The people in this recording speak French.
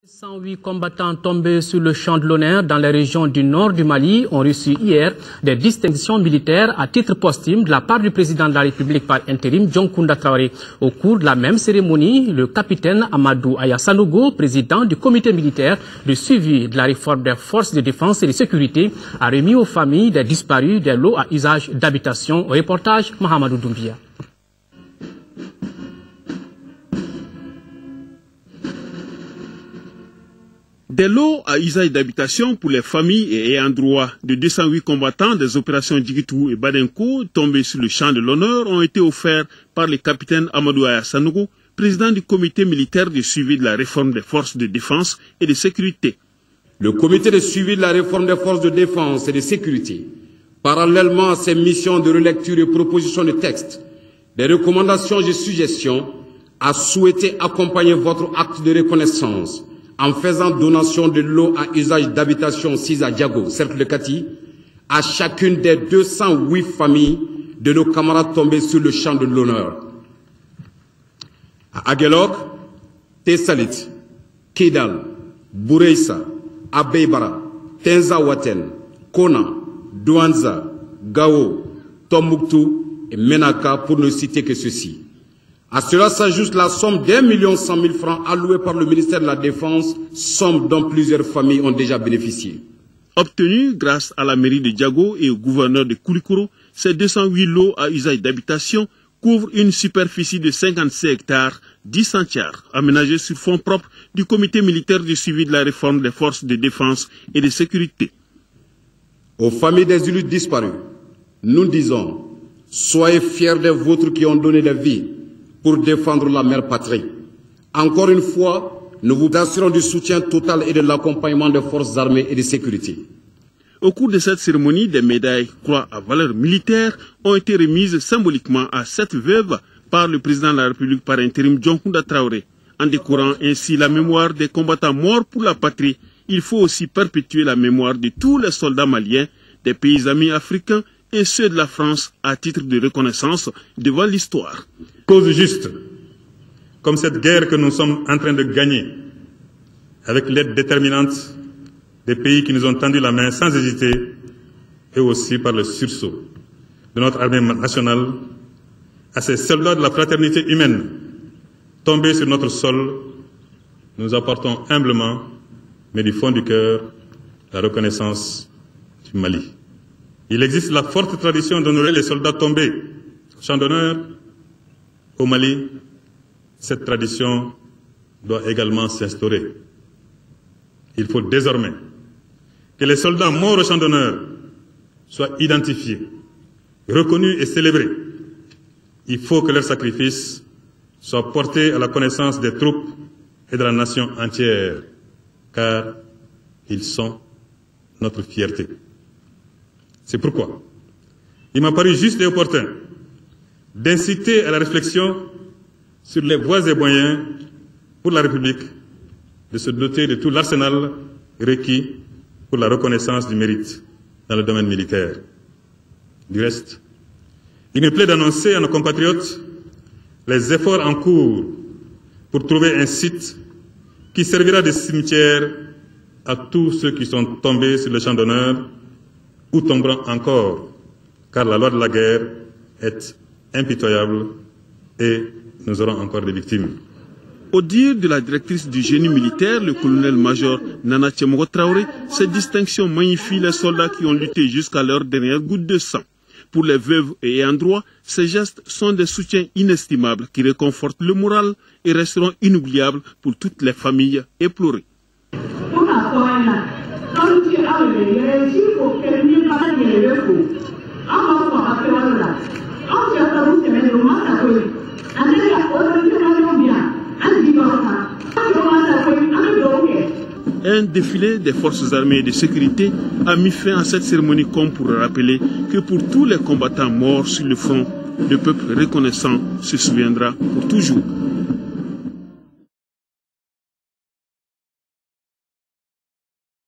108 combattants tombés sur le champ de l'honneur dans les régions du nord du Mali ont reçu hier des distinctions militaires à titre posthume de la part du président de la République par intérim, Dioncounda Traoré. Au cours de la même cérémonie, le capitaine Amadou Aya Sanogo, président du comité militaire de suivi de la réforme des forces de défense et de sécurité, a remis aux familles des disparus des lots à usage d'habitation. Au reportage, Mahamadou Doumbia. Des lots à usage d'habitation pour les familles et ayant droit de 208 combattants des opérations Djigitou et Badenko tombés sur le champ de l'honneur ont été offerts par le capitaine Amadou Aya Sanogo, président du comité militaire de suivi de la réforme des forces de défense et de sécurité. Le comité de suivi de la réforme des forces de défense et de sécurité, parallèlement à ses missions de relecture et propositions de texte, des recommandations et suggestions, a souhaité accompagner votre acte de reconnaissance en faisant donation de lots à usage d'habitation 6 à Diago, cercle de Kati, à chacune des 208 familles de nos camarades tombés sur le champ de l'honneur. À Aguelok, Tessalit, Kidal, Boureissa, Abeibara, Tenzawaten, Kona, Douanza, Gao, Tombouctou et Menaka, pour ne citer que ceux-ci. À cela s'ajoute la somme d'1 100 000 francs allouée par le ministère de la Défense, somme dont plusieurs familles ont déjà bénéficié. Obtenus grâce à la mairie de Diago et au gouverneur de Koulikoro, ces 208 lots à usage d'habitation couvrent une superficie de 56 hectares, 10 centiares, aménagés sur fonds propres du comité militaire de suivi de la réforme des forces de défense et de sécurité. Aux familles des élus disparus, nous disons, soyez fiers des vôtres qui ont donné la vie pour défendre la mère patrie. Encore une fois, nous vous assurons du soutien total et de l'accompagnement des forces armées et de sécurité. Au cours de cette cérémonie, des médailles croix à valeur militaire ont été remises symboliquement à 7 veuves par le président de la République par intérim Dioncounda Traoré. En décorant ainsi la mémoire des combattants morts pour la patrie, il faut aussi perpétuer la mémoire de tous les soldats maliens, des pays amis africains et ceux de la France à titre de reconnaissance devant l'histoire. Cause juste, comme cette guerre que nous sommes en train de gagner, avec l'aide déterminante des pays qui nous ont tendu la main sans hésiter, et aussi par le sursaut de notre armée nationale, à ces soldats de la fraternité humaine tombés sur notre sol, nous apportons humblement, mais du fond du cœur, la reconnaissance du Mali. Il existe la forte tradition d'honorer les soldats tombés au champ d'honneur. Au Mali, cette tradition doit également s'instaurer. Il faut désormais que les soldats morts au champ d'honneur soient identifiés, reconnus et célébrés. Il faut que leur sacrifice soit porté à la connaissance des troupes et de la nation entière, car ils sont notre fierté. C'est pourquoi il m'a paru juste et opportun d'inciter à la réflexion sur les voies et moyens pour la République de se doter de tout l'arsenal requis pour la reconnaissance du mérite dans le domaine militaire. Du reste, il me plaît d'annoncer à nos compatriotes les efforts en cours pour trouver un site qui servira de cimetière à tous ceux qui sont tombés sur le champ d'honneur ou tomberont encore, car la loi de la guerre est impitoyable et nous aurons encore des victimes. Au dire de la directrice du génie militaire, le colonel-major Nana Tchemogo Traoré, ces distinctions magnifient les soldats qui ont lutté jusqu'à leur dernière goutte de sang. Pour les veuves et ayants droit, ces gestes sont des soutiens inestimables qui réconfortent le moral et resteront inoubliables pour toutes les familles éplorées. Un défilé des forces armées et de sécurité a mis fin à cette cérémonie comme pour rappeler que pour tous les combattants morts sur le front, le peuple reconnaissant se souviendra pour toujours.